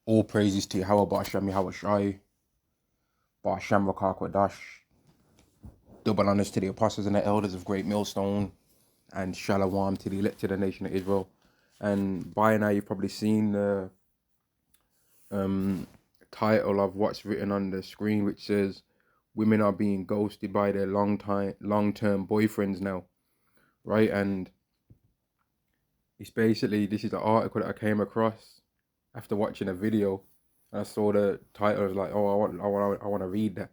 All praises to Yahweh Ba'ashem Yahweh Shai, Ba'ashem Rakakwadash. Double honors to the apostles and the elders of Great Millstone, and Shalom to the elected nation of Israel. And by now you've probably seen the title of what's written on the screen, which says women are being ghosted by their long-term boyfriends now, right? And it's basically, this is the article that I came across after watching a video. And I saw the title. I was like, oh, I want to read that,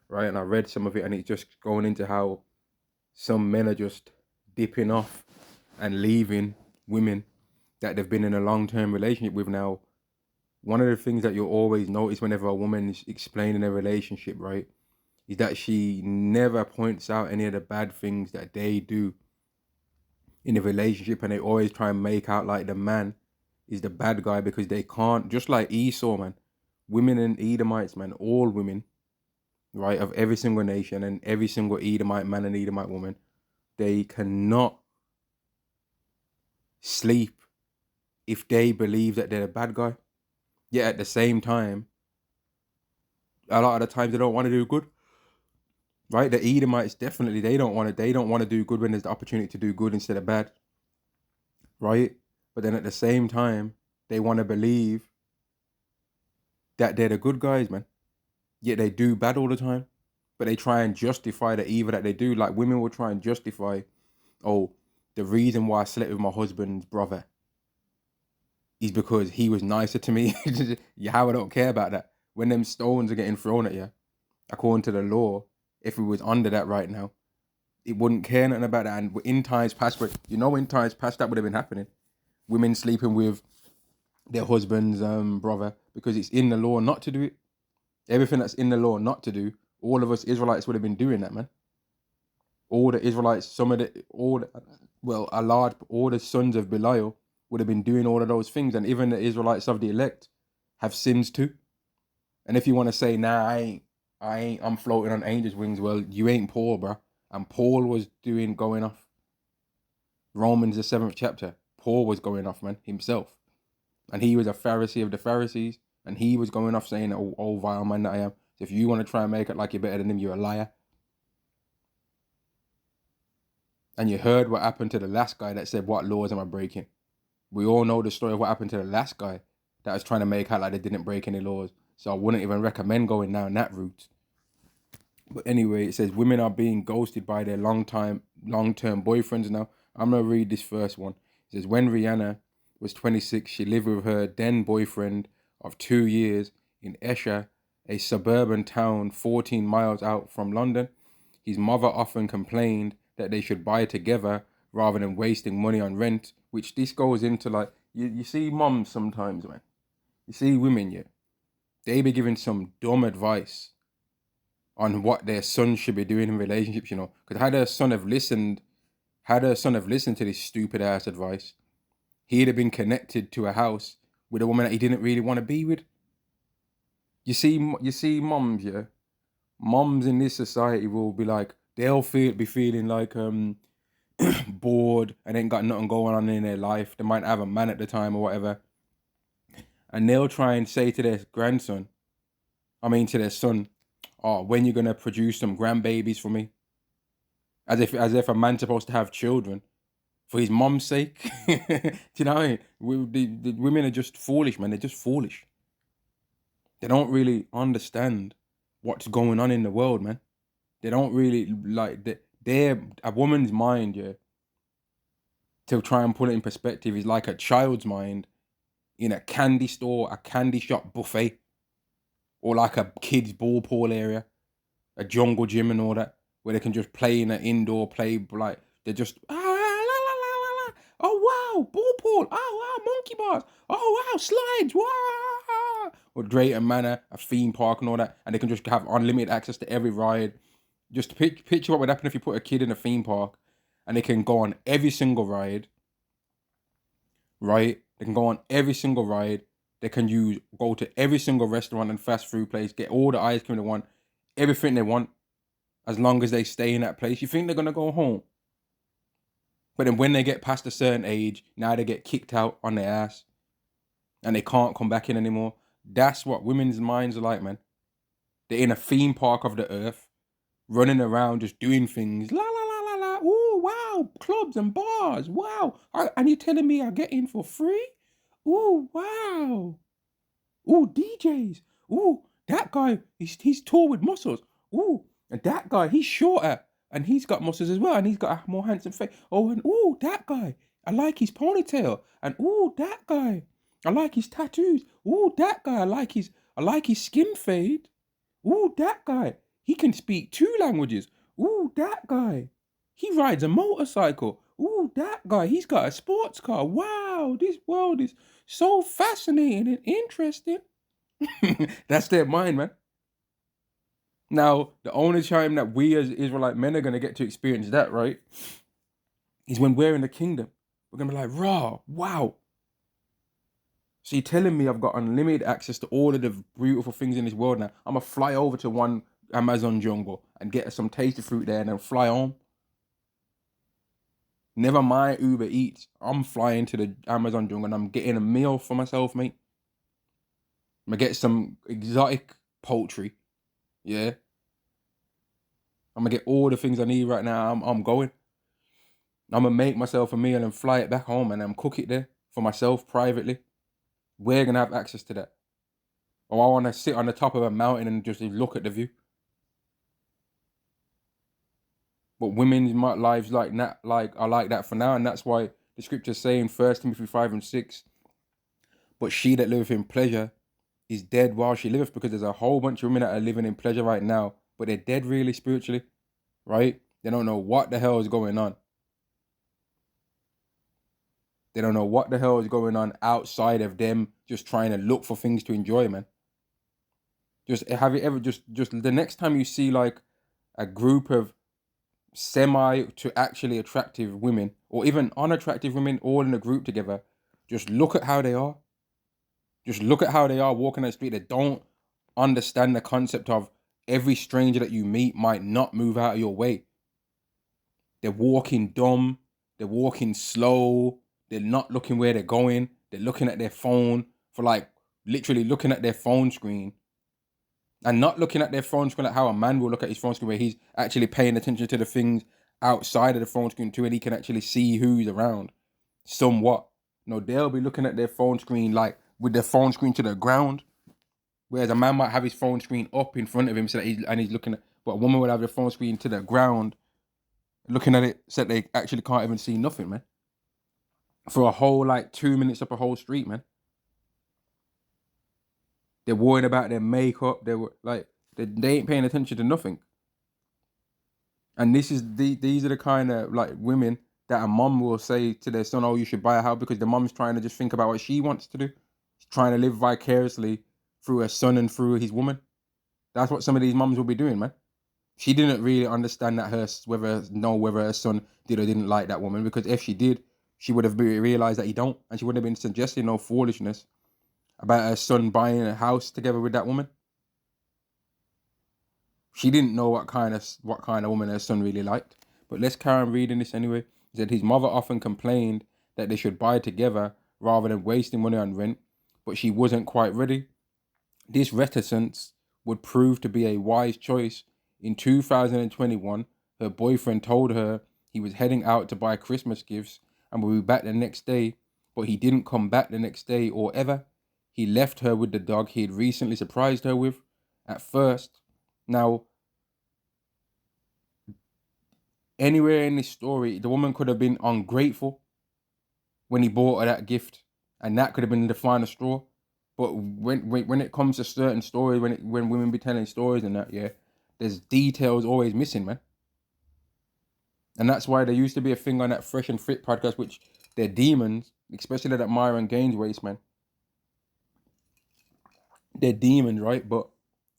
right? And I read some of it, and it's just going into how some men are just dipping off and leaving women that they've been in a long-term relationship with. Now, one of the things that you'll always notice whenever a woman is explaining a relationship, right, is that she never points out any of the bad things that they do in the relationship, and they always try and make out like the man is the bad guy because they can't. Just like Esau, man, women and Edomites, man, all women, right, of every single nation and every single Edomite man and Edomite woman, they cannot sleep if they believe that they're a bad guy. Yet at the same time, a lot of the times they don't want to do good, right? The Edomites definitely, they don't want to do good when there's the opportunity to do good instead of bad, right? But then at the same time, they want to believe that they're the good guys, man. Yet they do bad all the time. But they try and justify the evil that they do. Like women will try and justify, oh, the reason why I slept with my husband's brother is because he was nicer to me. How I don't care about that. When them stones are getting thrown at you, according to the law, if we was under that right now, it wouldn't care nothing about that. And in times past, but in times past that would have been happening. Women sleeping with their husband's brother because it's in the law not to do it. Everything that's in the law not to do, all of us Israelites would have been doing that, man. All the Israelites, all the sons of Belial would have been doing all of those things, and even the Israelites of the elect have sins too. And if you want to say, nah, I'm floating on angels' wings, well, you ain't Paul, bro. And Paul was going off. Romans the 7th chapter, Paul was going off, man, himself. And he was a Pharisee of the Pharisees, and he was going off saying, oh vile man that I am. So if you want to try and make it like you're better than him, you're a liar. And you heard what happened to the last guy that said, what laws am I breaking? We all know the story of what happened to the last guy that was trying to make out like they didn't break any laws. So I wouldn't even recommend going down that route. But anyway, it says women are being ghosted by their long-term boyfriends now. I'm going to read this first one. It says, when Rihanna was 26, she lived with her then boyfriend of 2 years in Esher, a suburban town 14 miles out from London. His mother often complained that they should buy together rather than wasting money on rent, which this goes into like, you see moms sometimes, man. You see women, yeah. They be giving some dumb advice on what their son should be doing in relationships, Because had her son have listened to this stupid ass advice, he'd have been connected to a house with a woman that he didn't really want to be with. You see moms, yeah. Moms in this society will be like, they'll be feeling like bored and ain't got nothing going on in their life. They might have a man at the time or whatever. And they'll try and say to their to their son, oh, when you gonna produce some grandbabies for me? As if a man's supposed to have children for his mom's sake. Do you know what I mean? The women are just foolish, man. They're just foolish. They don't really understand what's going on in the world, man. They don't really a woman's mind, yeah. To try and put it in perspective, is like a child's mind in a candy store, a candy shop buffet, or like a kid's ball pool area, a jungle gym and all that, where they can just play in an indoor play, like they're just la la la la la. Oh wow, ball pool. Oh wow, monkey bars. Oh wow, slides. Wow. Or Drayton Manor, a theme park and all that, and they can just have unlimited access to every ride. Just picture what would happen if you put a kid in a theme park, and they can go on every single ride. Right? They can go on every single ride. They can go to every single restaurant and fast food place, get all the ice cream they want, everything they want, as long as they stay in that place. You think they're gonna go home? But then when they get past a certain age, now they get kicked out on their ass, and they can't come back in anymore. That's what women's minds are like, man. They're in a theme park of the earth, running around just doing things. La la la la la. Ooh, wow, clubs and bars. Wow. And you're telling me I get in for free? Ooh, wow. Ooh, DJs. Ooh, that guy, he's tall with muscles. Ooh, and that guy, he's shorter and he's got muscles as well, and he's got a more handsome face. Oh, and ooh, that guy, I like his ponytail. And ooh, that guy, I like his tattoos. Ooh, that guy, I like his skin fade. Ooh, that guy, he can speak 2 languages. Ooh, that guy, he rides a motorcycle. Ooh, that guy, he's got a sports car. Wow, this world is so fascinating and interesting. That's their mind, man. Now, the only time that we as Israelite men are going to get to experience that, right, is when we're in the kingdom. We're going to be like, raw, wow. So you're telling me I've got unlimited access to all of the beautiful things in this world now. I'm going to fly over to one Amazon jungle and get some tasty fruit there and then fly home. Never mind Uber Eats. I'm flying to the Amazon jungle and I'm getting a meal for myself, mate. I'm going to get some exotic poultry. Yeah. I'm going to get all the things I need right now. I'm going. I'm going to make myself a meal and fly it back home and cook it there for myself privately. We're going to have access to that. Or I want to sit on the top of a mountain and just look at the view. But women's lives like that, are like that for now, and that's why the scriptures say in 1 Timothy 5:6, but she that liveth in pleasure is dead while she liveth, because there's a whole bunch of women that are living in pleasure right now, but they're dead really spiritually, right? They don't know what the hell is going on. They don't know what the hell is going on outside of them just trying to look for things to enjoy, man. Just have you ever just the next time you see like a group of semi to actually attractive women or even unattractive women all in a group together, just look at how they are. Just look at how they are walking the street. They don't understand the concept of every stranger that you meet might not move out of your way. They're walking dumb. They're walking slow. They're not looking where they're going. They're looking at their phone for like literally looking at their phone screen and not looking at their phone screen like how a man will look at his phone screen where he's actually paying attention to the things outside of the phone screen too and he can actually see who's around somewhat. No, they'll be looking at their phone screen like with their phone screen to the ground. Whereas a man might have his phone screen up in front of him so that he's looking at, but a woman would have their phone screen to the ground, looking at it so that they actually can't even see nothing, man. For a whole like 2 minutes up a whole street, man. They're worried about their makeup. They were like they ain't paying attention to nothing. And these are the kind of like women that a mom will say to their son, "Oh, you should buy a house," because the mom's trying to just think about what she wants to do. She's trying to live vicariously through her son and through his woman. That's what some of these moms will be doing, man. She didn't really understand that whether her son did or didn't like that woman, because if she did, she would have realized that he don't, and she wouldn't have been suggesting no foolishness about her son buying a house together with that woman. She didn't know what kind of woman her son really liked. But let's carry on reading this anyway. He said his mother often complained that they should buy together rather than wasting money on rent, but she wasn't quite ready. This reticence would prove to be a wise choice. In 2021, her boyfriend told her he was heading out to buy Christmas gifts and would be back the next day, but he didn't come back the next day or ever. He left her with the dog he had recently surprised her with at first. Now, anywhere in this story, the woman could have been ungrateful when he bought her that gift, and that could have been the final straw. But when it comes to certain stories, when women be telling stories and that, yeah, there's details always missing, man. And that's why there used to be a thing on that Fresh and Fit podcast, which they're demons, especially that Myron Gaines race, man. They're demons, right? But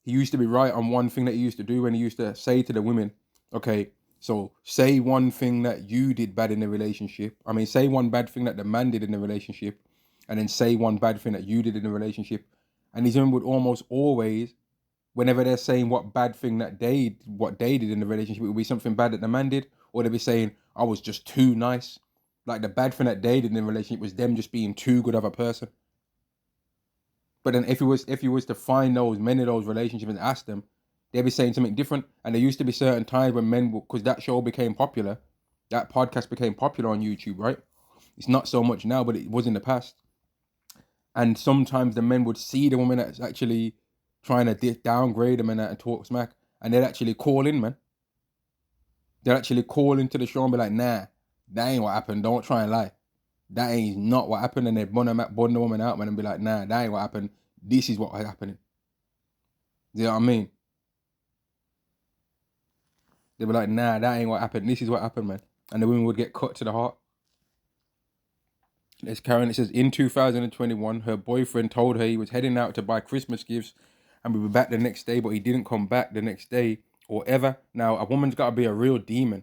he used to be right on one thing that he used to do when he used to say to the women, okay, so say one thing that you did bad in the relationship. I mean, say one bad thing that the man did in the relationship, and then say one bad thing that you did in the relationship. And these women would almost always, whenever they're saying what they did in the relationship, it would be something bad that the man did, or they'd be saying, I was just too nice. Like the bad thing that they did in the relationship was them just being too good of a person. But then if you was to find those men in those relationships and ask them, they'd be saying something different. And there used to be certain times when men, because that show became popular, that podcast became popular on YouTube, right? It's not so much now, but it was in the past. And sometimes the men would see the woman that's actually trying to downgrade them and talk smack, and they'd actually call in, man. They'd actually call into the show and be like, nah, that ain't what happened. Don't try and lie. That ain't not what happened. And they'd bun the woman out, man, and be like, nah, that ain't what happened. This is what was happening. You know what I mean? They'd be like, nah, that ain't what happened. This is what happened, man. And the women would get cut to the heart. It's Karen. It says, in 2021, her boyfriend told her he was heading out to buy Christmas gifts and would be back the next day, but he didn't come back the next day or ever. Now, a woman's got to be a real demon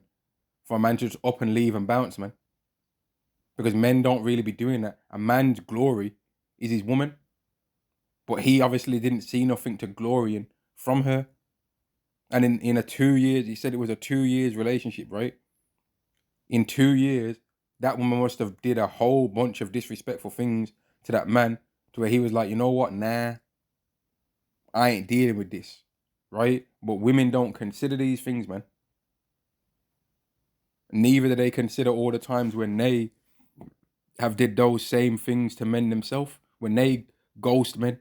for a man to just up and leave and bounce, man. Because men don't really be doing that. A man's glory is his woman. But he obviously didn't see nothing to glory in from her. And in a 2 years, he said it was a 2 years relationship, right? In 2 years, that woman must have did a whole bunch of disrespectful things to that man to where he was like, you know what? Nah, I ain't dealing with this, right? But women don't consider these things, man. Neither do they consider all the times when they have did those same things to men themselves, when they ghost men,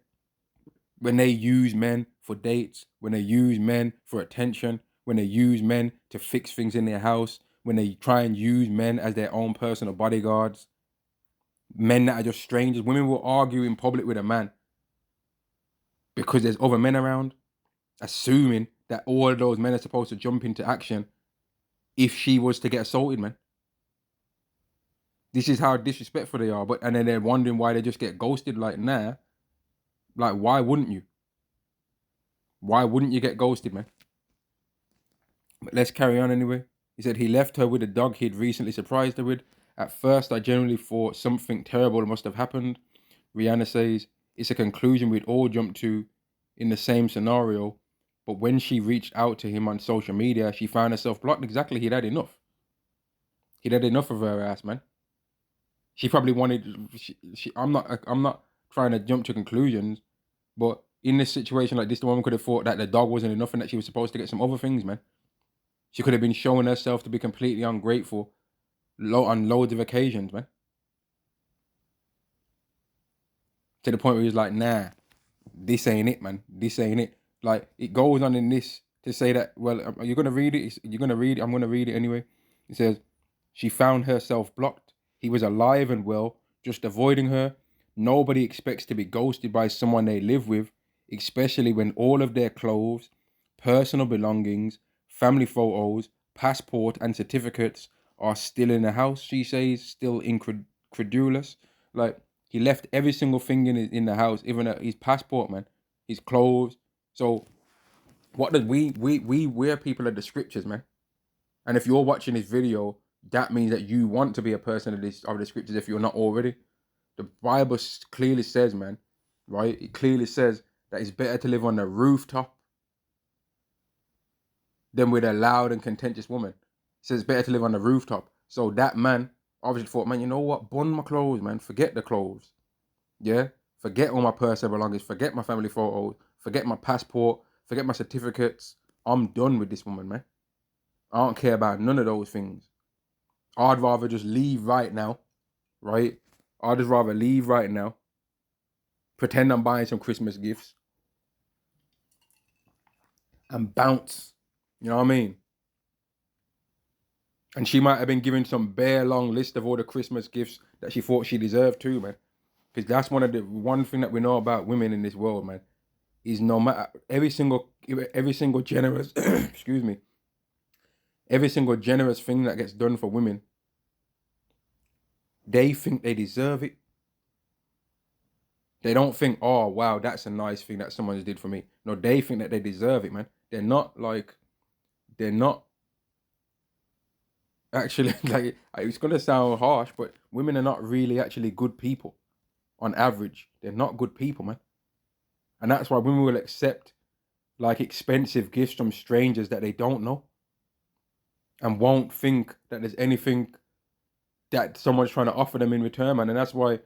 when they use men for dates, when they use men for attention, when they use men to fix things in their house, when they try and use men as their own personal bodyguards, men that are just strangers. Women will argue in public with a man because there's other men around, assuming that all of those men are supposed to jump into action if she was to get assaulted, man. This is how disrespectful they are. And then they're wondering why they just get ghosted. Like, nah. Like, why wouldn't you? Why wouldn't you get ghosted, man? But let's carry on anyway. He said he left her with a dog he'd recently surprised her with. At first, I generally thought something terrible must have happened. Rihanna says, it's a conclusion we'd all jump to in the same scenario. But when she reached out to him on social media, she found herself blocked. Exactly, he'd had enough. He'd had enough of her ass, man. She probably wanted. I'm not trying to jump to conclusions, but in this situation like this, the woman could have thought that the dog wasn't enough and that she was supposed to get some other things, man. She could have been showing herself to be completely ungrateful, on loads of occasions, man. To the point where he's like, nah, this ain't it, man. This ain't it. Like, it goes on in this to say that, well, you're going to read it. You're going to read it. I'm going to read it anyway. It says, she found herself blocked. He was alive and well, just avoiding her. Nobody expects to be ghosted by someone they live with, especially when all of their clothes, personal belongings, family photos, passport, and certificates are still in the house, she says, still incredulous. Like, he left every single thing in the house, even his passport, man, his clothes. So, what does we're people of the scriptures, man. And if you're watching this video, that means that you want to be a person of the scriptures if you're not already. The Bible clearly says, man, right? It clearly says that it's better to live on the rooftop than with a loud and contentious woman. It says it's better to live on the rooftop. So that man obviously thought, man, you know what? Bun my clothes, man. Forget the clothes. Yeah? Forget all my personal belongings. Forget my family photos. Forget my passport. Forget my certificates. I'm done with this woman, man. I don't care about none of those things. I'd rather just leave right now, right? I'd just rather leave right now. Pretend I'm buying some Christmas gifts. And bounce. You know what I mean? And she might have been given some bare long list of all the Christmas gifts that she thought she deserved too, man. Because that's one thing that we know about women in this world, man. Is no matter every single generous excuse me. Every single generous thing that gets done for women, they think they deserve it. They don't think, oh wow, that's a nice thing that someone did for me. No, they think that they deserve it, man. They're not actually, like, it's gonna sound harsh, but women are not really actually good people. On average, they're not good people, man. And that's why women will accept like expensive gifts from strangers that they don't know, and won't think that there's anything that someone's trying to offer them in return, man. And that's why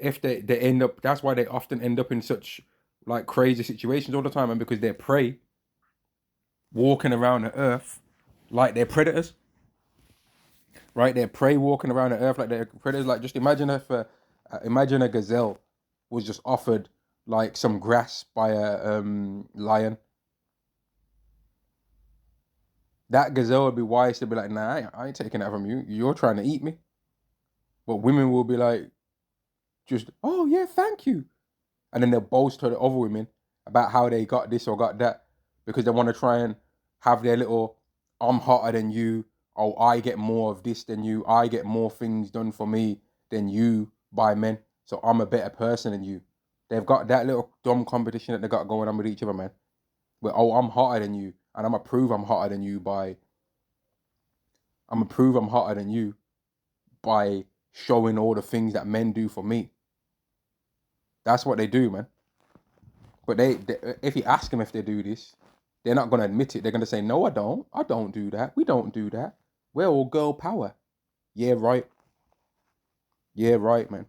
if they end up, that's why they often end up in such like crazy situations all the time, and because they're prey walking around the earth like they're predators, right? They're prey walking around the earth like they're predators. Like just imagine if imagine a gazelle was just offered like some grass by a lion. That gazelle would be wise to be like, nah, I ain't taking that from you. You're trying to eat me. But women will be like, just, oh yeah, thank you. And then they'll boast to the other women about how they got this or got that because they want to try and have their little, I'm hotter than you. Oh, I get more of this than you. I get more things done for me than you by men. So I'm a better person than you. They've got that little dumb competition that they got going on with each other, man. Where, oh, I'm hotter than you. And I'm going to prove I'm hotter than you by, I'm going to prove I'm hotter than you by showing all the things that men do for me. That's what they do, man. But they if you ask them if they do this, they're not going to admit it. They're going to say, no, I don't. I don't do that. We don't do that. We're all girl power. Yeah, right. Yeah, right, man.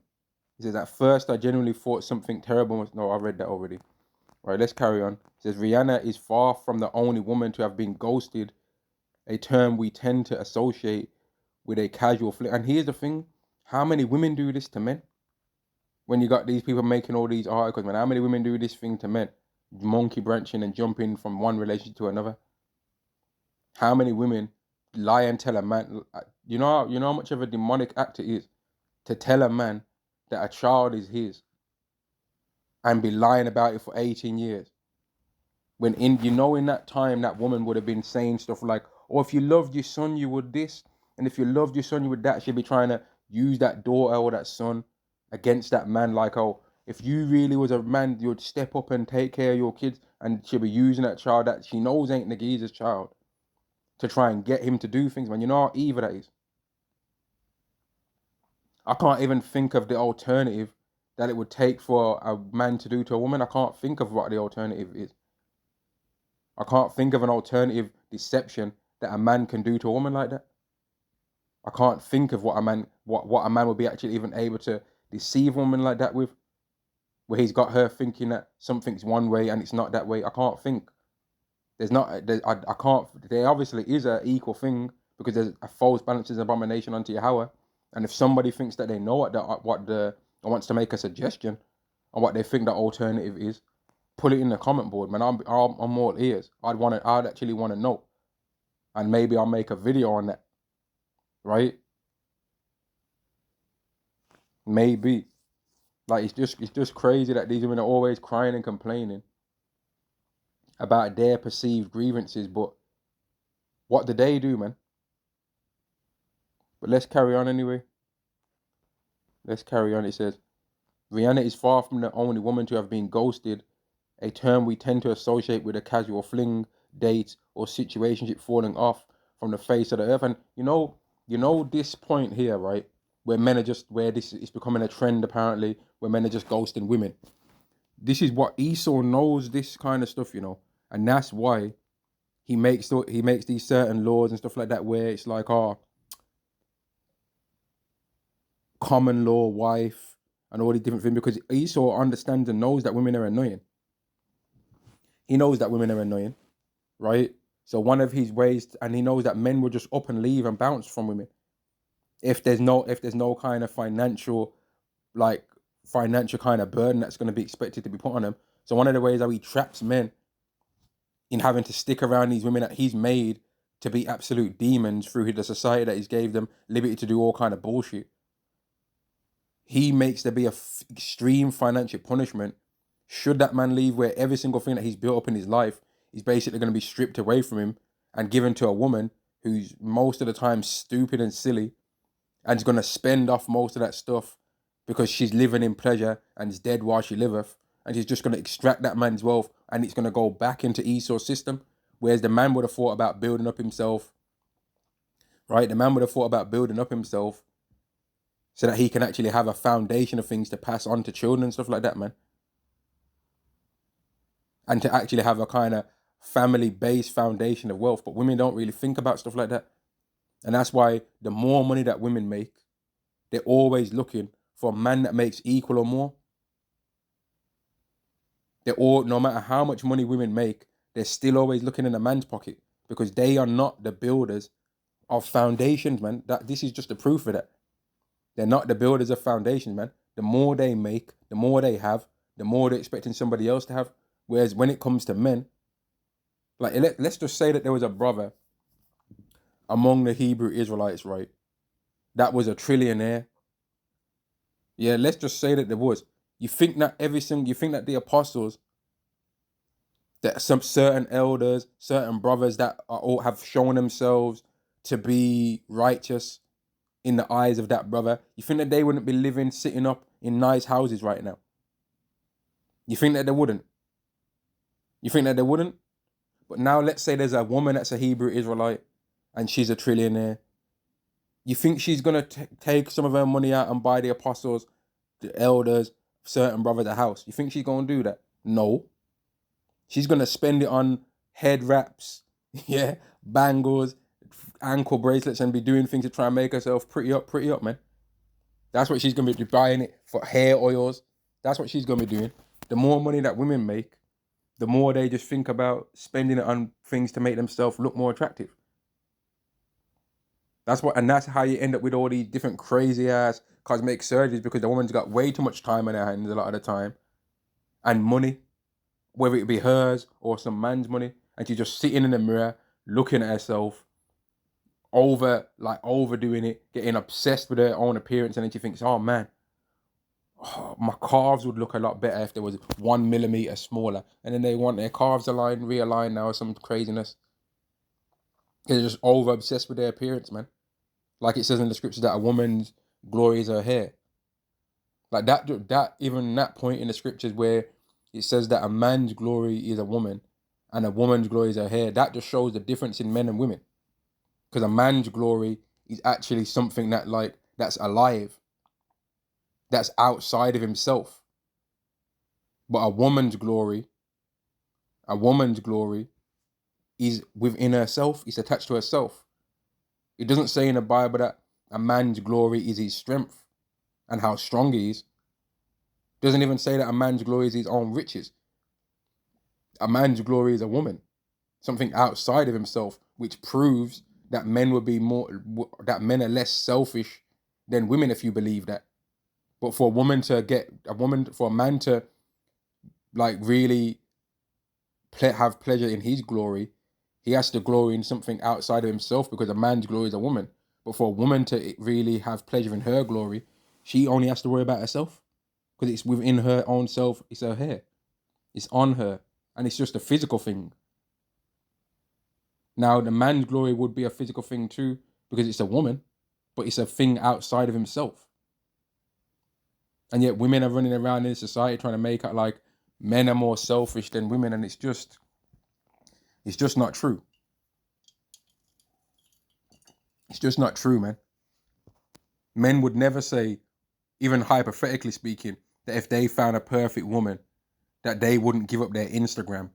He says, at first, I genuinely thought something terrible was... No, I read that already. All right, let's carry on. He says, Rihanna is far from the only woman to have been ghosted, a term we tend to associate with a casual flirt. And here's the thing. How many women do this to men? When you got these people making all these articles, man, how many women do this thing to men? Monkey branching and jumping from one relationship to another. How many women lie and tell a man, you know how much of a demonic act it is to tell a man that a child is his and be lying about it for 18 years. When in that time that woman would have been saying stuff like, oh, if you loved your son, you would this, and if you loved your son, you would that. She'd be trying to use that daughter or that son against that man, like, oh, if you really was a man, you'd step up and take care of your kids, and she'll be using that child that she knows ain't Nagiza's child to try and get him to do things, man. You know how evil that is? I can't even think of the alternative that it would take for a man to do to a woman. I can't think of what the alternative is. I can't think of an alternative deception that a man can do to a woman like that. I can't think of what a man would be actually even able to deceive a woman like that with, where he's got her thinking that something's one way and it's not that way. I can't think. There's not. I can't. There obviously is an equal thing because there's a false balance is abomination unto Yahweh. And if somebody thinks that they know what the or wants to make a suggestion on what they think the alternative is, put it in the comment board, man. I'm all ears. I'd actually want to know, and maybe I'll make a video on that, right? Maybe. Like it's just crazy that these women are always crying and complaining about their perceived grievances, but what do they do, man? But let's carry on anyway. Let's carry on. It says, Rihanna is far from the only woman to have been ghosted, a term we tend to associate with a casual fling, date, or situationship falling off from the face of the earth. And you know this point here, right? Where men are just, where this is becoming a trend apparently, where men are just ghosting women. This is what Esau knows, this kind of stuff, and that's why he makes these certain laws and stuff like that, where it's like, common law wife and all these different things, because Esau understands and knows that women are annoying. He knows that women are annoying, right? So one of his ways, and he knows that men will just up and leave and bounce from women if there's no kind of financial kind of burden that's going to be expected to be put on them. So one of the ways how he traps men in having to stick around these women that he's made to be absolute demons through the society that he's gave them liberty to do all kind of bullshit. He makes there be a extreme financial punishment should that man leave, where every single thing that he's built up in his life is basically going to be stripped away from him and given to a woman who's most of the time stupid and silly and is going to spend off most of that stuff because she's living in pleasure and is dead while she liveth, and she's just going to extract that man's wealth and it's going to go back into Esau's system. Whereas the man would have thought about building up himself, right? The man would have thought about building up himself so that he can actually have a foundation of things to pass on to children and stuff like that, man. And to actually have a kind of family-based foundation of wealth. But women don't really think about stuff like that. And that's why the more money that women make, they're always looking for a man that makes equal or more, they're all, no matter how much money women make, they're still always looking in a man's pocket because they are not the builders of foundations, man. This is just the proof of that. They're not the builders of foundations, man. The more they make, the more they have, the more they're expecting somebody else to have. Whereas when it comes to men, like let's just say that there was a brother among the Hebrew Israelites, right? That was a trillionaire. Yeah, let's just say that there was. You think that you think that the apostles, that some certain elders, certain brothers that are all have shown themselves to be righteous in the eyes of that brother, you think that they wouldn't be living, sitting up in nice houses right now? You think that they wouldn't? You think that they wouldn't? But now let's say there's a woman that's a Hebrew Israelite and she's a trillionaire. You think she's going to take some of her money out and buy the apostles, the elders, certain brothers a house? You think she's going to do that? No. She's going to spend it on head wraps, yeah, bangles, ankle bracelets, and be doing things to try and make herself pretty up, man. That's what she's going to be buying it for, hair oils. That's what she's going to be doing. The more money that women make, the more they just think about spending it on things to make themselves look more attractive. That's how you end up with all these different crazy ass cosmetic surgeries, because the woman's got way too much time on her hands a lot of the time, and money, whether it be hers or some man's money, and she's just sitting in the mirror looking at herself, overdoing it, getting obsessed with her own appearance, and then she thinks, oh man, my calves would look a lot better if there was 1 millimeter smaller, and then they want their calves realigned now, or some craziness. They're just over obsessed with their appearance, man. Like it says in the scriptures that a woman's glory is her hair. Like that even that point in the scriptures where it says that a man's glory is a woman and a woman's glory is her hair, that just shows the difference in men and women. Because a man's glory is actually something that's alive, that's outside of himself. But a woman's glory is within herself, it's attached to herself. It doesn't say in the Bible that a man's glory is his strength and how strong he is. It doesn't even say that a man's glory is his own riches. A man's glory is a woman, something outside of himself, which proves that men are less selfish than women, if you believe that. But for a man to like really have pleasure in his glory, he has to glory in something outside of himself, because a man's glory is a woman. But for a woman to really have pleasure in her glory, she only has to worry about herself, because it's within her own self. It's her hair, it's on her, and it's just a physical thing. Now, the man's glory would be a physical thing too, because it's a woman, but it's a thing outside of himself. And yet women are running around in society trying to make out like men are more selfish than women, and it's just not true. It's just not true, man. Men would never say, even hypothetically speaking, that if they found a perfect woman, that they wouldn't give up their Instagram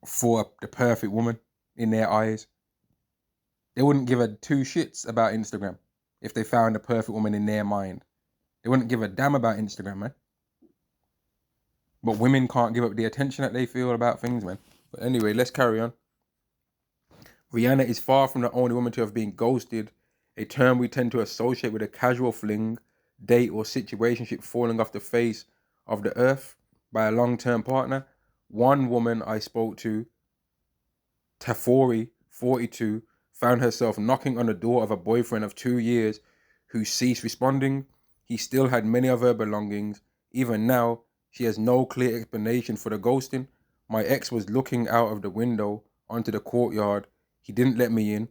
for the perfect woman in their eyes. They wouldn't give a two shits about Instagram if they found a perfect woman in their mind. They wouldn't give a damn about Instagram, man. But women can't give up the attention that they feel about things, man. But anyway, let's carry on. Rihanna is far from the only woman to have been ghosted, a term we tend to associate with a casual fling, date, or situationship falling off the face of the earth by a long-term partner. One woman I spoke to, Tafori, 42, found herself knocking on the door of a boyfriend of 2 years who ceased responding. He still had many of her belongings. Even now, she has no clear explanation for the ghosting. My ex was looking out of the window onto the courtyard. He didn't let me in.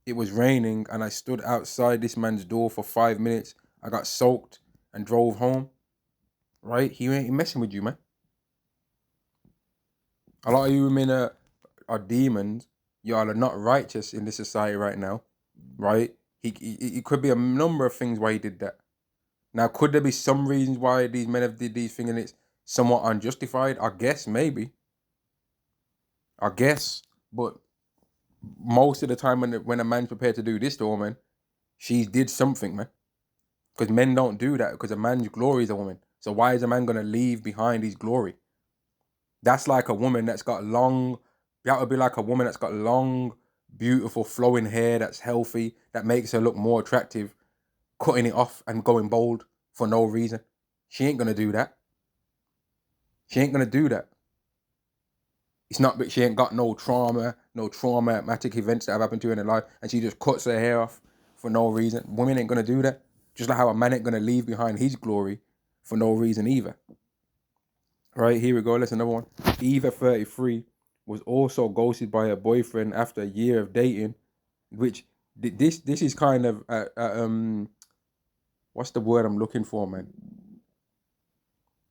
It was raining and I stood outside this man's door for 5 minutes. I got soaked and drove home. Right? He ain't messing with you, man. A lot of you women are demons. Y'all are not righteous in this society right now. Right? He could be a number of things why he did that. Now, could there be some reasons why these men have did these things and it's somewhat unjustified? I guess, maybe. But most of the time when a man's prepared to do this to a woman, she did something, man. Because men don't do that, because a man's glory is a woman. So why is a man going to leave behind his glory? That's like a woman that's got that would be like a woman that's got long, beautiful, flowing hair that's healthy, that makes her look more attractive, cutting it off and going bald for no reason. She ain't going to do that. She ain't going to do that. It's not that she ain't got no traumatic events that have happened to her in her life, and she just cuts her hair off for no reason. Women ain't going to do that. Just like how a man ain't going to leave behind his glory for no reason either. Right, here we go. Let's another one. Eva, 33, was also ghosted by her boyfriend after a year of dating, which this is kind of what's the word I'm looking for, man?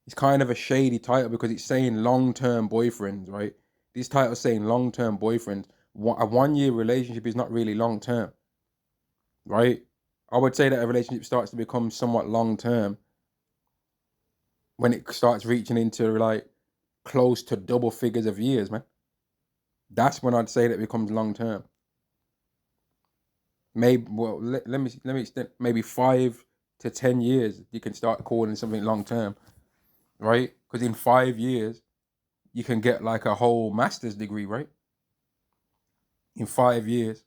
It's kind of a shady title because it's saying long-term boyfriends, right? This title is saying long-term boyfriends. A 1-year relationship is not really long-term, right? I would say that a relationship starts to become somewhat long-term when it starts reaching into like close to double figures of years, man. That's when I'd say that it becomes long-term. Maybe, well, let me extend, maybe 5 to 10 years you can start calling something long-term, right? Because in 5 years you can get like a whole master's degree, right? In 5 years.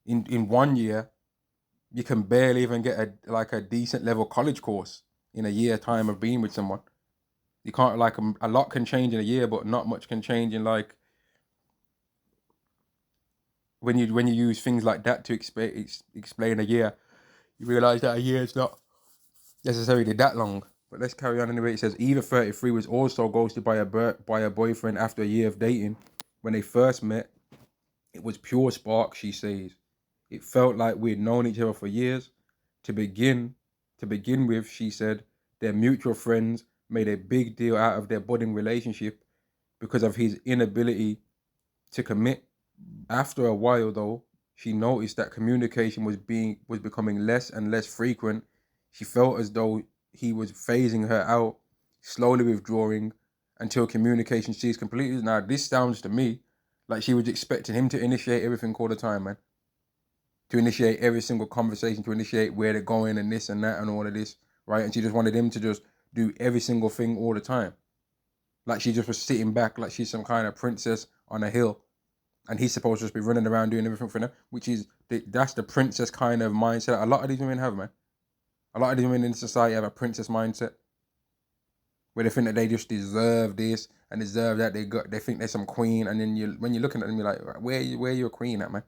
In 1 year you can barely even get a decent level college course in a year time of being with someone. You can't, like, a lot can change in a year, but not much can change in, like, when you use things like that to explain a year, you realize that a year is not necessarily that long. But let's carry on anyway. It says Eva, 33, was also ghosted by her boyfriend after a year of dating. When they first met, it was pure spark, she says. It felt like we'd known each other for years. To begin with, she said, their mutual friends made a big deal out of their budding relationship because of his inability to commit. After a while, though, she noticed that communication was becoming less and less frequent. She felt as though he was phasing her out, slowly withdrawing until communication ceased completely. Now, this sounds to me like she was expecting him to initiate everything all the time, man. To initiate every single conversation, to initiate where they're going and this and that and all of this, right? And she just wanted him to just do every single thing all the time. Like she just was sitting back like she's some kind of princess on a hill. And he's supposed to just be running around doing everything for them, which is, that's the princess kind of mindset a lot of these women have, man. A lot of these women in society have a princess mindset where they think that they just deserve this and deserve that. They think they're some queen, and then when you're looking at them, you're like, where you a queen at, man?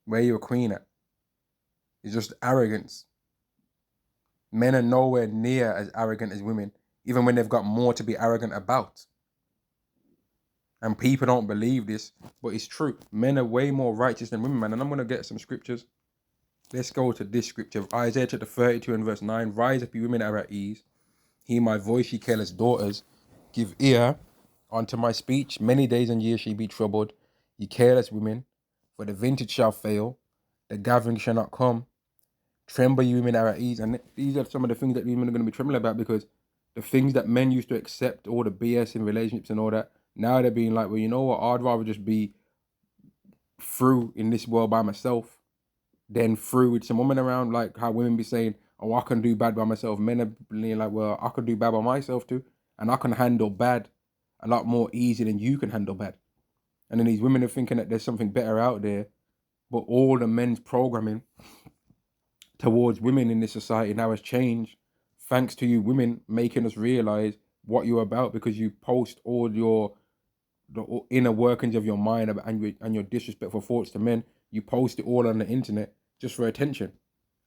Where you a queen at? It's just arrogance. Men are nowhere near as arrogant as women, even when they've got more to be arrogant about. And people don't believe this, but it's true. Men are way more righteous than women, man. And I'm going to get some scriptures. Let's go to this scripture. Isaiah chapter 32 and verse 9. Rise up, you women that are at ease. Hear my voice, ye careless daughters. Give ear unto my speech. Many days and years she be troubled. Ye careless women, for the vintage shall fail. The gathering shall not come. Tremble, you women that are at ease. And these are some of the things that women are going to be trembling about, because the things that men used to accept, all the BS in relationships and all that, now they're being like, well, you know what? I'd rather just be through in this world by myself than through with some woman around. Like how women be saying, oh, I can do bad by myself. Men are being like, well, I can do bad by myself too. And I can handle bad a lot more easy than you can handle bad. And then these women are thinking that there's something better out there. But all the men's programming towards women in this society now has changed, thanks to you women making us realize what you're about, because you post all the inner workings of your mind and your disrespectful thoughts to men. You post it all on the internet just for attention,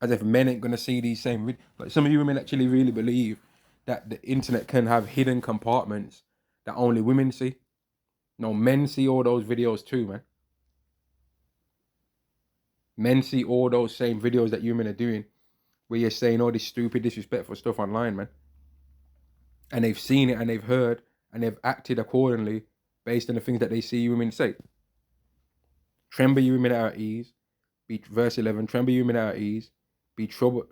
as if men ain't gonna see these same like some of you women actually really believe that the internet can have hidden compartments that only women see. No, men see all those videos too, man. Men see all those same videos that you men are doing, where you're saying all this stupid, disrespectful stuff online, man. And they've seen it and they've heard and they've acted accordingly based on the things that they see you women say. Tremble, you women at ease. Verse 11, tremble, you women at ease. Be troubled,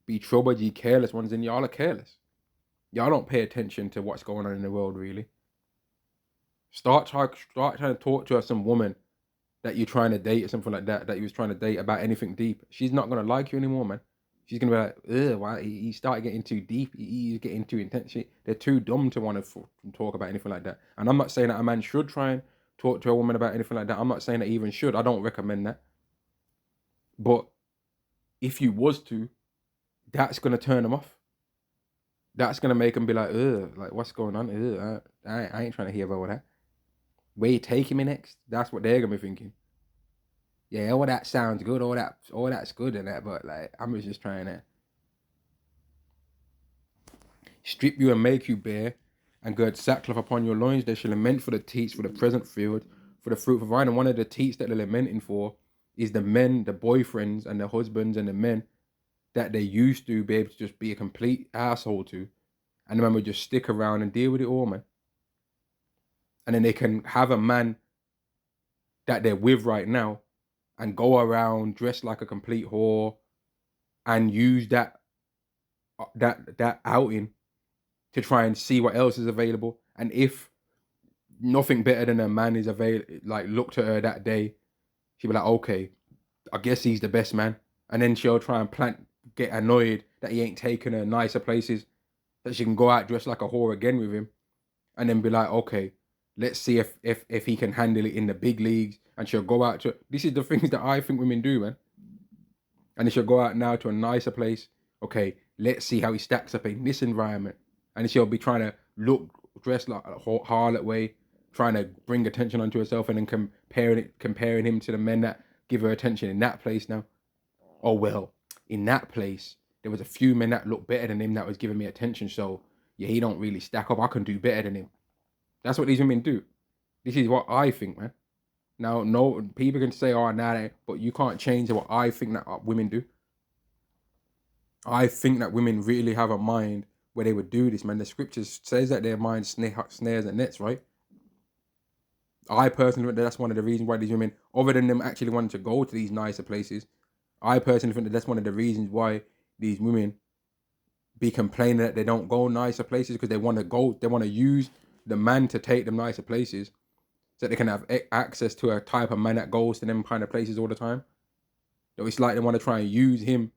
ye careless ones, and y'all are careless. Y'all don't pay attention to what's going on in the world, really. Start trying to talk to some woman that you're trying to date or something like that, that you was trying to date about anything deep, she's not gonna like you anymore, man. She's gonna be like, ugh, why he started getting too deep, he's getting too intense. They're too dumb to want to talk about anything like that. And I'm not saying that a man should try and talk to a woman about anything like that. I'm not saying that he even should. I don't recommend that. But if you was to, that's gonna turn them off. That's gonna make them be like, ugh, like what's going on? Ugh, I ain't trying to hear about all that. Where you taking me next? That's what they're gonna be thinking. Yeah, all that sounds good, all that's good and that, but like I'm just trying to strip you and make you bare, and gird sackcloth upon your loins. They shall lament for the teats, for the present field, for the fruit of vine. And one of the teats that they're lamenting for is the men, the boyfriends, and the husbands and the men that they used to be able to just be a complete asshole to, and the man would just stick around and deal with it all, man. And then they can have a man that they're with right now and go around dressed like a complete whore and use that outing to try and see what else is available. And if nothing better than a man is available, like looked at her that day, she'll be like, okay, I guess he's the best man. And then she'll try and get annoyed that he ain't taking her nicer places, that she can go out dressed like a whore again with him, and then be like, okay, let's see if he can handle it in the big leagues. And she'll go out to, this is the things that I think women do, man. And then she'll go out now to a nicer place. Okay, let's see how he stacks up in this environment. And she'll be trying to look dressed like a harlot way, trying to bring attention onto herself, and then comparing him to the men that give her attention in that place now. Oh well, in that place there was a few men that looked better than him that was giving me attention. So yeah, he don't really stack up. I can do better than him. That's what these women do. This is what I think, man. Now, no, people can say, "Oh, nah," but you can't change what I think that women do. I think that women really have a mind where they would do this, man. The scriptures says that their mind snares and nets, right? I personally think that that's one of the reasons why these women, other than them actually wanting to go to these nicer places, I personally think that that's one of the reasons why these women be complaining that they don't go nicer places, because they want to use the man to take them nicer places so that they can have access to a type of man that goes to them kind of places all the time. So it's like they want to try and use him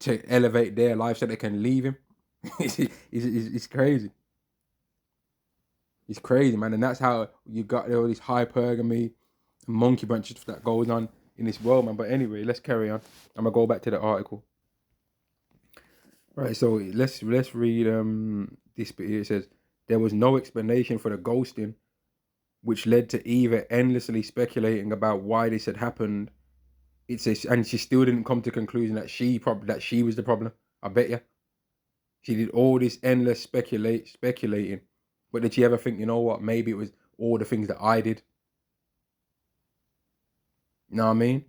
to elevate their life so they can leave him. It's crazy. It's crazy, man. And that's how you got all this hypergamy and monkey bunches that goes on in this world, man. But anyway, let's carry on. I'm gonna go back to the article. Right, so let's read this bit here. It says there was no explanation for the ghosting, which led to Eva endlessly speculating about why this had happened. It says, and she still didn't come to the conclusion that she was the problem. I bet you. She did all this endless speculating, but did she ever think, you know what? Maybe it was all the things that I did. You know what I mean?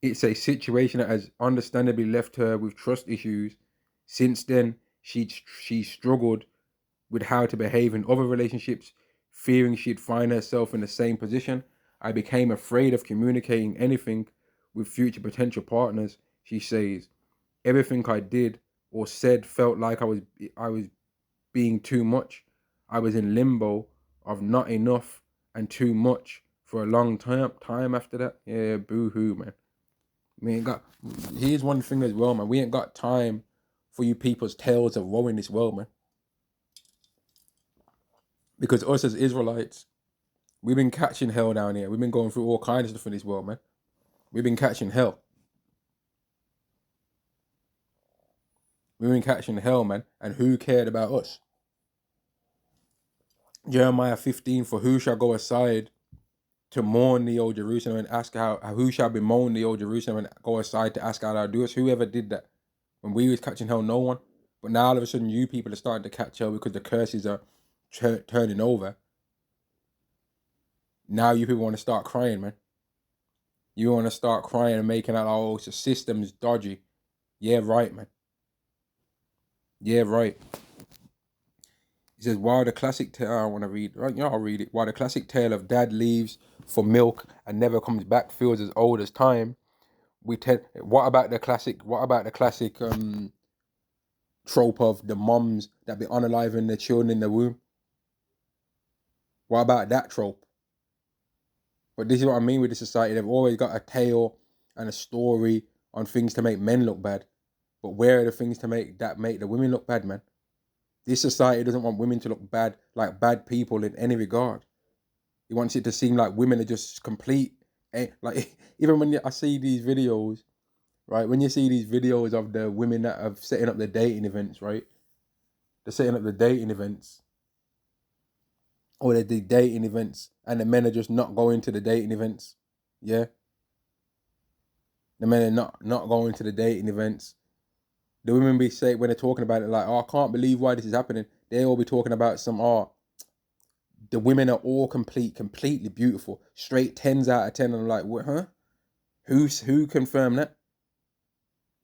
It's a situation that has understandably left her with trust issues. Since then, she struggled with how to behave in other relationships, fearing she'd find herself in the same position. I became afraid of communicating anything with future potential partners, she says. Everything I did or said felt like I was being too much. I was in limbo of not enough and too much for a long time after that. Yeah, boo-hoo, man. We ain't got, here's one thing as well, man. We ain't got time for you people's tales of woe in this world, man. Because us as Israelites, we've been catching hell down here. We've been going through all kinds of stuff in this world, man. We've been catching hell. We've been catching hell, man. And who cared about us? Jeremiah 15, for who shall go aside to mourn the old Jerusalem and ask how who shall bemoan the old Jerusalem and go aside to ask how thou doest? Whoever did that? When we was catching hell, no one. But now all of a sudden you people are starting to catch hell because the curses are turning over. Now you people want to start crying, man. You want to start crying and making out, oh, the system's dodgy. Yeah, right, man. Yeah, right. He says, while the classic tale, I want to read, right? I'll read it. While the classic tale of dad leaves for milk and never comes back feels as old as time, what about the classic trope of the moms that be unaliving their children in the womb? What about that trope? But this is what I mean with the society. They've always got a tale and a story on things to make men look bad. But where are the things to make the women look bad, man? This society doesn't want women to look bad, like bad people in any regard. It wants it to seem like women are just complete. Like, even when I see these videos, right? When you see these videos of the women that are setting up the dating events, right? They're setting up the dating events, or they do dating events, and the men are just not going to the dating events. Yeah, the men are not going to the dating events. The women be saying, when they're talking about it, like, oh, I can't believe why this is happening. They all be talking about some, the women are all completely beautiful, straight 10s out of 10. And I'm like, what, huh? Who confirmed that?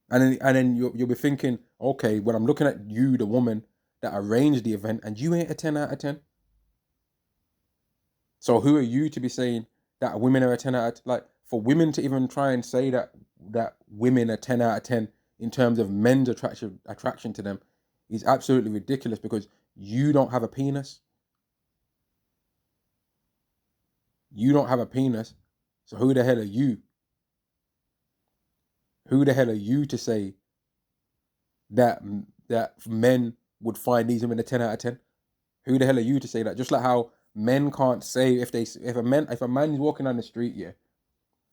And then you'll be thinking, okay, when I'm looking at you, the woman that arranged the event, and you ain't a 10 out of 10. So who are you to be saying that women are a 10 out of, like, for women to even try and say that women are 10 out of 10 in terms of men's attraction to them is absolutely ridiculous, because you don't have a penis. You don't have a penis. So who the hell are you? Who the hell are you to say that men would find these women a 10 out of 10? Who the hell are you to say that? Just like how men can't say if a man is walking down the street, yeah,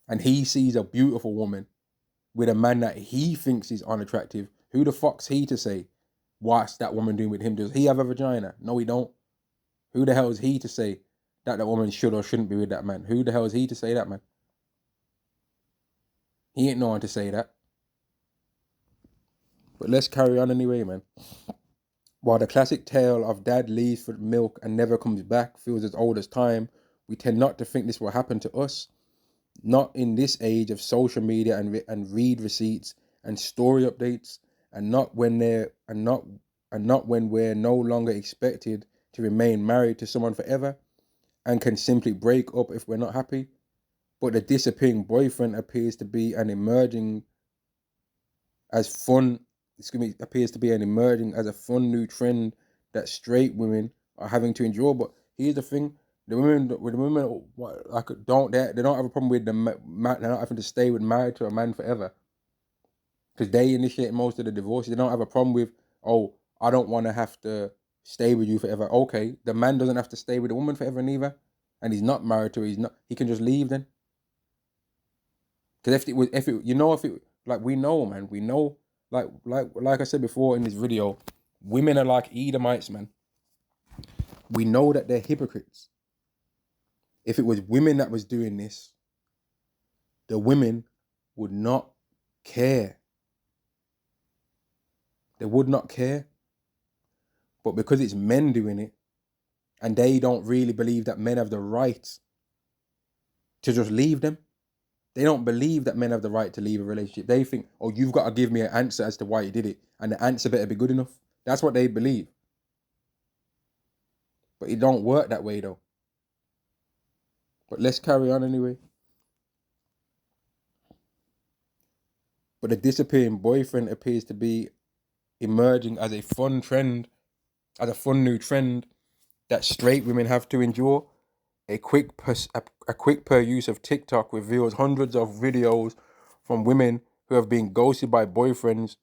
and he sees a beautiful woman with a man that he thinks is unattractive, who the fuck's he to say what's that woman doing with him? Does he have a vagina? No, he don't. Who the hell is he to say that woman should or shouldn't be with that man? Who the hell is he to say that, man? He ain't no one to say that. But let's carry on anyway, man. While the classic tale of dad leaves for milk and never comes back feels as old as time, we tend not to think this will happen to us. Not in this age of social media and read receipts and story updates, and not when we're no longer expected to remain married to someone forever and can simply break up if we're not happy. But the disappearing boyfriend appears to be emerging as a fun new trend that straight women are having to endure. But here's the thing: they don't have a problem with the man. They're not having to stay married to a man forever, because they initiate most of the divorces. They don't have a problem with, oh, I don't want to have to stay with you forever. Okay, the man doesn't have to stay with the woman forever neither, and he's not married to her. He can just leave then. Because we know, man, we know, like I said before in this video, women are like Edomites, man. We know that they're hypocrites. If it was women that was doing this, the women would not care. They would not care. But because it's men doing it, and they don't really believe that men have the right to just leave them. They don't believe that men have the right to leave a relationship. They think, oh, you've got to give me an answer as to why you did it, and the answer better be good enough. That's what they believe. But it don't work that way, though. But let's carry on anyway. But the disappearing boyfriend appears to be emerging as a fun new trend that straight women have to endure. A quick use of TikTok reveals hundreds of videos from women who have been ghosted by boyfriends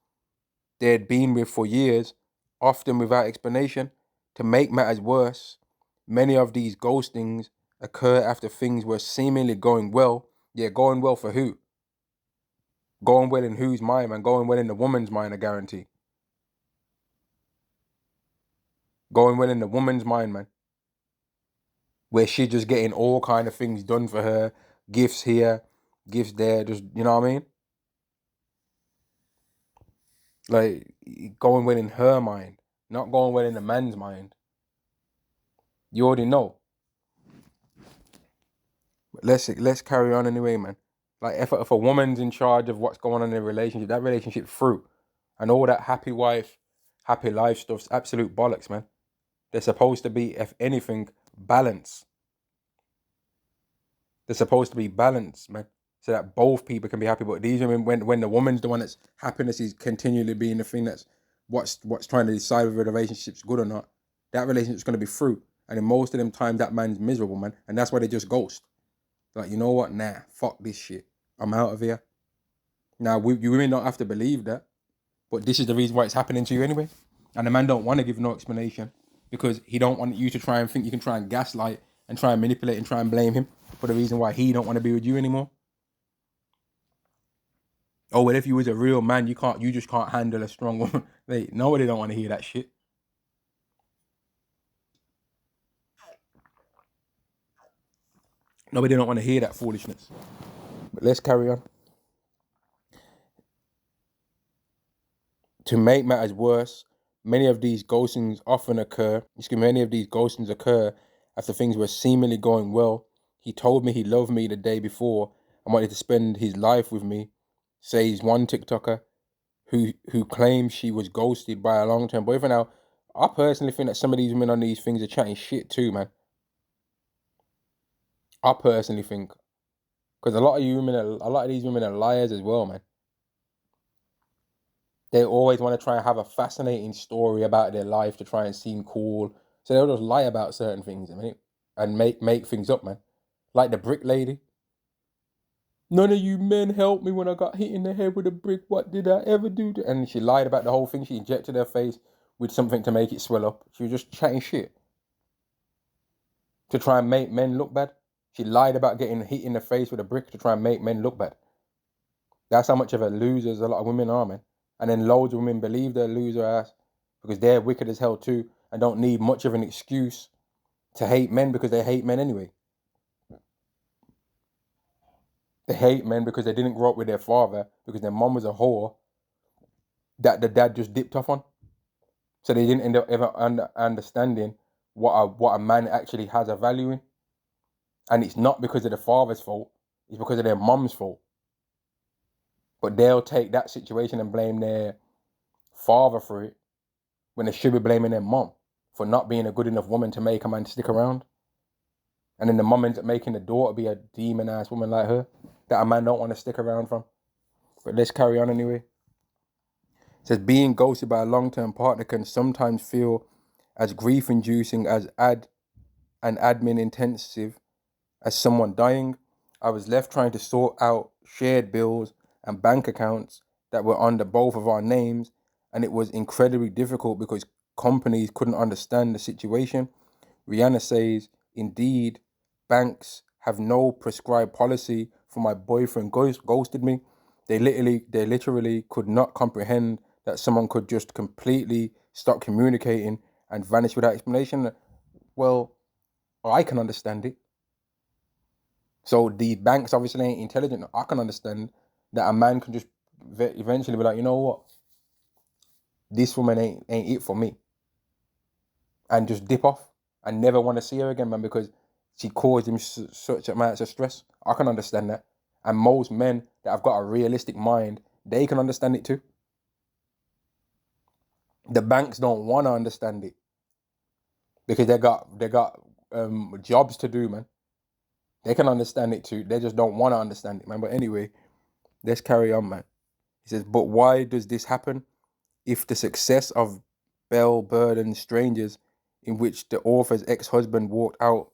they had been with for years, often without explanation. To make matters worse, many of these ghostings occur after things were seemingly going well. Yeah, going well for who? Going well in whose mind, man? Going well in the woman's mind, I guarantee. Going well in the woman's mind, man. Where she's just getting all kind of things done for her, gifts here, gifts there, just, you know what I mean? Like, going well in her mind, not going well in the man's mind. You already know. But let's carry on anyway, man. Like, if a woman's in charge of what's going on in a relationship, that relationship's through. And all that happy wife, happy life stuff's absolute bollocks, man. They're supposed to be, if anything, balance. They're supposed to be balanced, man, so that both people can be happy. But these women, when the woman's the one that's happiness is continually being the thing that's what's trying to decide whether the relationship's good or not, that relationship's going to be through. And in most of them times, that man's miserable, man, and that's why they just ghost. Like, you know what? Nah, fuck this shit. I'm out of here. Now, you women don't have to believe that, but this is the reason why it's happening to you anyway. And the man don't want to give no explanation because he don't want you to try and think you can try and gaslight and try and manipulate and try and blame him for the reason why he don't want to be with you anymore. Oh, well, if you was a real man, you just can't handle a strong woman. Nobody don't want to hear that shit. Nobody don't want to hear that foolishness. But let's carry on. To make matters worse, many of these ghostings occur after things were seemingly going well. He told me he loved me the day before and wanted to spend his life with me, says one TikToker who claims she was ghosted by a long-term boyfriend. Now, I personally think that some of these women on these things are chatting shit too, man. I personally think, because a lot of these women are liars as well, man. They always want to try and have a fascinating story about their life to try and seem cool. So they'll just lie about certain things, I mean, and make things up, man. Like the brick lady. None of you men helped me when I got hit in the head with a brick. What did I ever do? And she lied about the whole thing. She injected her face with something to make it swell up. She was just chatting shit to try and make men look bad. She lied about getting hit in the face with a brick to try and make men look bad. That's how much of a losers a lot of women are, man. And then loads of women believe they're loser ass because they're wicked as hell too and don't need much of an excuse to hate men because they hate men anyway. They hate men because they didn't grow up with their father because their mom was a whore that the dad just dipped off on. So they didn't end up ever understanding what a man actually has a value in. And it's not because of the father's fault, it's because of their mom's fault. But they'll take that situation and blame their father for it when they should be blaming their mom for not being a good enough woman to make a man stick around. And then the mom ends up making the daughter be a demon-ass woman like her that a man don't want to stick around from. But let's carry on anyway. It says, being ghosted by a long-term partner can sometimes feel as grief-inducing as and admin-intensive as someone dying. I was left trying to sort out shared bills and bank accounts that were under both of our names, and it was incredibly difficult because companies couldn't understand the situation. Rihanna says, indeed, banks have no prescribed policy for my boyfriend ghosted me. They literally could not comprehend that someone could just completely stop communicating and vanish without explanation. Well, I can understand it. So the banks obviously ain't intelligent. I can understand that a man can just eventually be like, you know what, this woman ain't it for me, and just dip off and never want to see her again, man, because she caused him such amounts of stress. I can understand that, and most men that have got a realistic mind, they can understand it too. The banks don't want to understand it because they got jobs to do, man. They can understand it too. They just don't want to understand it, man. But anyway, let's carry on, man. He says, but why does this happen? If the success of Belle Burden's Strangers, in which the author's ex-husband walked out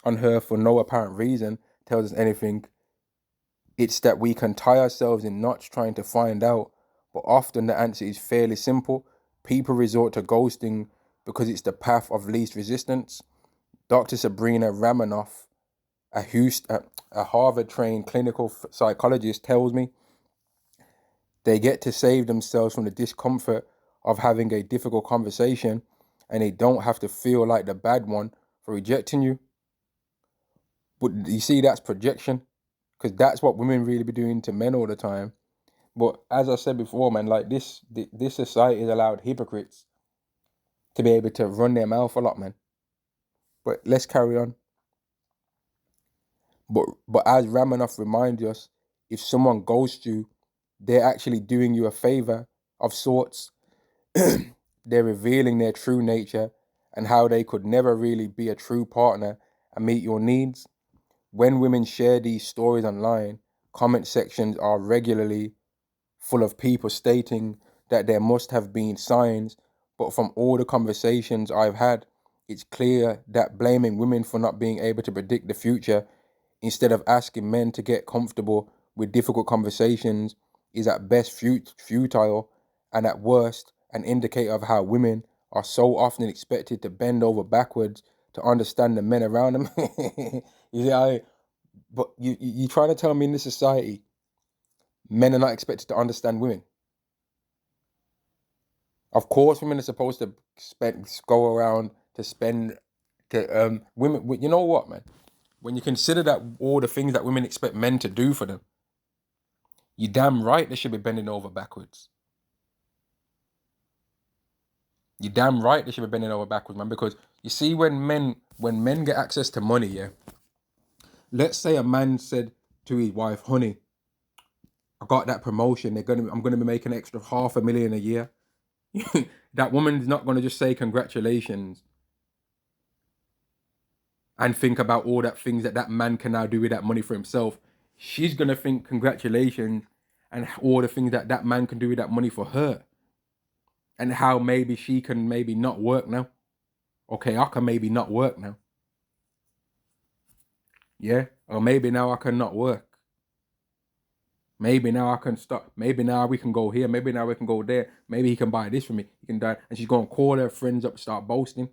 on her for no apparent reason, tells us anything, it's that we can tie ourselves in knots trying to find out, but often the answer is fairly simple. People resort to ghosting because it's the path of least resistance. Dr. Sabrina Ramanoff, a Harvard-trained clinical psychologist, tells me they get to save themselves from the discomfort of having a difficult conversation, and they don't have to feel like the bad one for rejecting you. But you see, that's projection, because that's what women really be doing to men all the time. But as I said before, man, like this society has allowed hypocrites to be able to run their mouth a lot, man. But let's carry on. But as Ramanoff reminds us, if someone ghosts you, they're actually doing you a favor of sorts. They're revealing their true nature and how they could never really be a true partner and meet your needs. When women share these stories online, comment sections are regularly full of people stating that there must have been signs, but from all the conversations I've had, it's clear that blaming women for not being able to predict the future instead of asking men to get comfortable with difficult conversations is at best futile and at worst an indicator of how women are so often expected to bend over backwards to understand the men around them. You see, but you trying to tell me in this society, men are not expected to understand women? Of course, women are supposed to go around to spend to women. You know what, man? When you consider that all the things that women expect men to do for them, you damn right they should be bending over backwards. You damn right they should be bending over backwards, man. Because you see, when men get access to money, yeah. Let's say a man said to his wife, "Honey, I got that promotion. I'm gonna be making an extra $500,000 a year." That woman's not gonna just say congratulations and think about all that things that that man can now do with that money for himself. She's gonna think congratulations and all the things that that man can do with that money for her, and how maybe she can maybe not work now. Okay, I can maybe not work now. Yeah, or maybe now I can not work. Maybe now I can start. Maybe now we can go here. Maybe now we can go there. Maybe he can buy this for me. He can die, and she's gonna call her friends up, start boasting,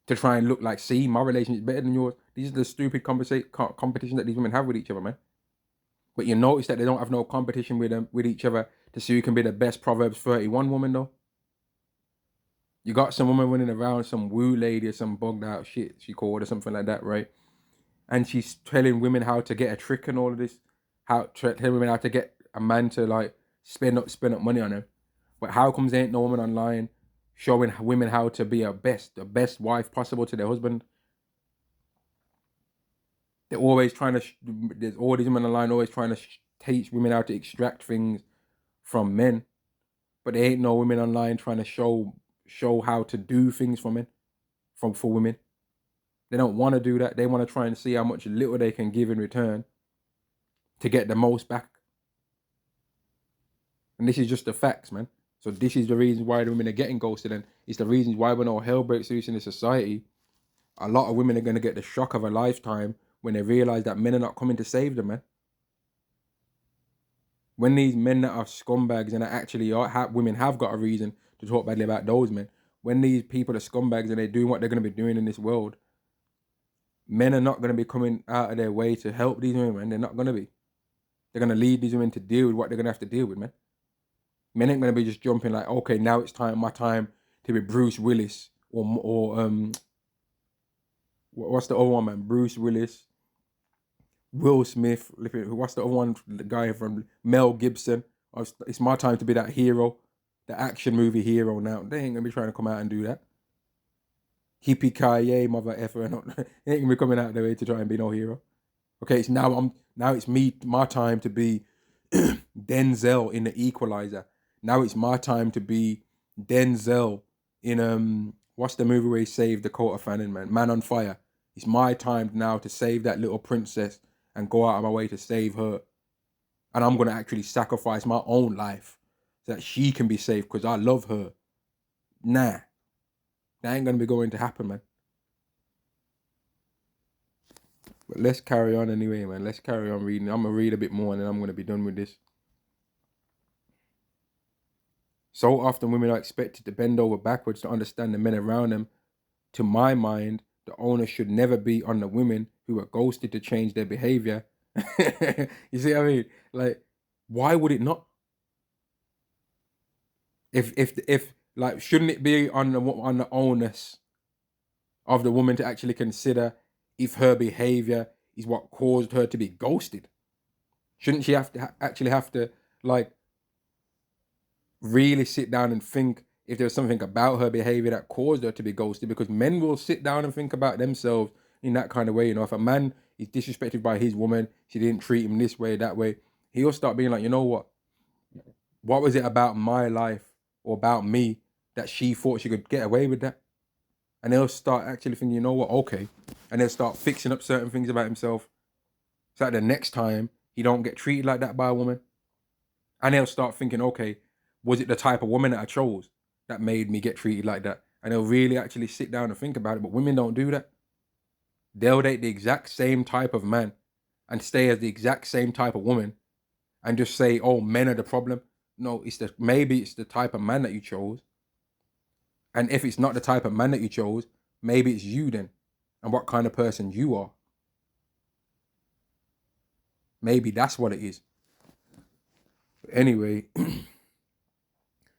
to try and look like, see, my relationship is better than yours. These are the stupid competition that these women have with each other, man. But you notice that they don't have no competition with each other to see who can be the best Proverbs 31 woman, though. You got some woman running around, some woo lady or some bugged out shit she called or something like that, right? And she's telling women how to get a trick and all of this, telling women how to get a man to like spend up money on them. But how comes there ain't no woman online showing women how to be the best wife possible to their husband? They're always trying to. There's all these women online always trying to teach women how to extract things from men, but there ain't no women online trying to show how to do things for men, for women. They don't want to do that. They want to try and see how much little they can give in return to get the most back. And this is just the facts, man. So this is the reason why the women are getting ghosted, and it's the reasons why when all hell breaks loose in the society, a lot of women are going to get the shock of a lifetime when they realize that men are not coming to save them, man. When these men that are scumbags and actually women have got a reason to talk badly about those men. When these people are scumbags and they're doing what they're going to be doing in this world, men are not going to be coming out of their way to help these women, man. They're not going to be. They're going to lead these women to deal with what they're going to have to deal with, man. Men ain't going to be just jumping like, okay, now it's my time to be Bruce Willis or what's the other one, man? Bruce Willis, Will Smith. What's the other one? The guy from Mel Gibson. It's my time to be that hero, the action movie hero now. They ain't going to be trying to come out and do that. Hippie Kaye, mother effer. They ain't going to be coming out their way to try and be no hero. Okay, it's now it's my time to be Denzel in The Equalizer. Now it's my time to be Denzel in what's the movie where he saved Dakota Fanning, man? Man on Fire. It's my time now to save that little princess and go out of my way to save her. And I'm gonna actually sacrifice my own life so that she can be safe because I love her. Nah. That ain't gonna be going to happen, man. But let's carry on anyway, man. Let's carry on reading. I'm gonna read a bit more and then I'm gonna be done with this. So often women are expected to bend over backwards to understand the men around them. To my mind, the onus should never be on the women who are ghosted to change their behavior. You see what I mean? Like, why would it not? If like, shouldn't it be on the onus of the woman to actually consider if her behavior is what caused her to be ghosted? Shouldn't she actually have to like really sit down and think if there's something about her behavior that caused her to be ghosted? Because men will sit down and think about themselves in that kind of way. You know, if a man is disrespected by his woman, she didn't treat him this way, that way, he'll start being like, you know what was it about my life or about me that she thought she could get away with that? And they'll start actually thinking, you know what, okay. And they'll start fixing up certain things about himself so that the next time he don't get treated like that by a woman. And they'll start thinking, okay, was it the type of woman that I chose that made me get treated like that? And they'll really actually sit down and think about it. But women don't do that. They'll date the exact same type of man and stay as the exact same type of woman and just say, oh, men are the problem. No, maybe it's the type of man that you chose. And if it's not the type of man that you chose, maybe it's you then, and what kind of person you are. Maybe that's what it is. But anyway,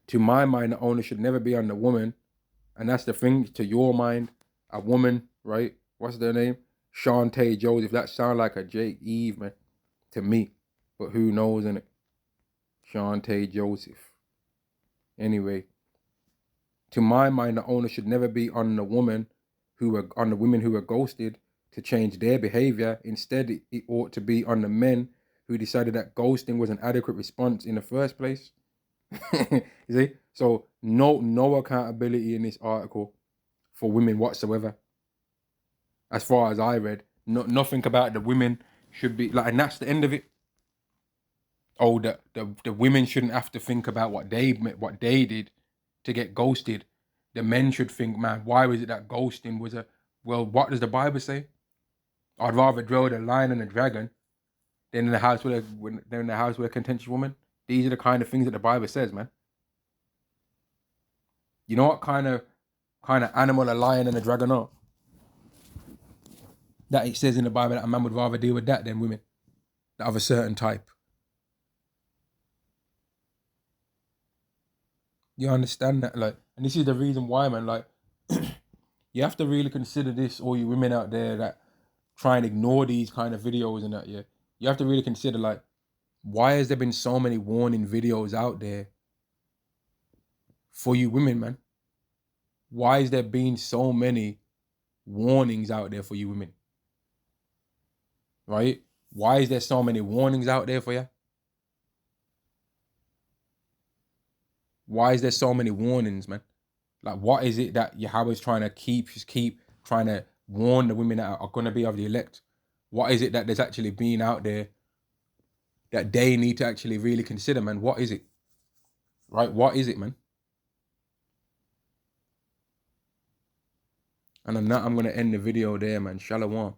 to my mind, the onus should never be on the woman. And that's the thing, to your mind, a woman, right? What's their name? Shantae Joseph. That sound like a Jake Eve, man, to me. But who knows, innit? Shantae Joseph. Anyway, to my mind, the onus should never be on the women who were ghosted to change their behavior. Instead, it ought to be on the men who decided that ghosting was an adequate response in the first place. You see? So no accountability in this article for women whatsoever. As far as I read, nothing about the women should be like, and that's the end of it. Oh, the women shouldn't have to think about what they did to get ghosted. The men should think, man, why was it that ghosting was well, what does the Bible say? I'd rather dwell with a lion and a dragon than in the house with a contentious woman. These are the kind of things that the Bible says, man. You know what kind of animal a lion and a dragon are? That it says in the Bible that a man would rather deal with that than women that of a certain type. You understand that? Like, and this is the reason why, man, like, you have to really consider this, all you women out there that try and ignore these kind of videos and that, yeah. You have to really consider, like, why has there been so many warning videos out there for you women, man? Why is there been so many warnings out there for you women? Right? Why is there so many warnings out there for you? Why is there so many warnings, man? Like, what is it that Yahweh's trying to keep trying to warn the women that are going to be of the elect? What is it that there's actually been out there that they need to actually really consider, man? What is it? Right? What is it, man? And on that, I'm going to end the video there, man. Shalom.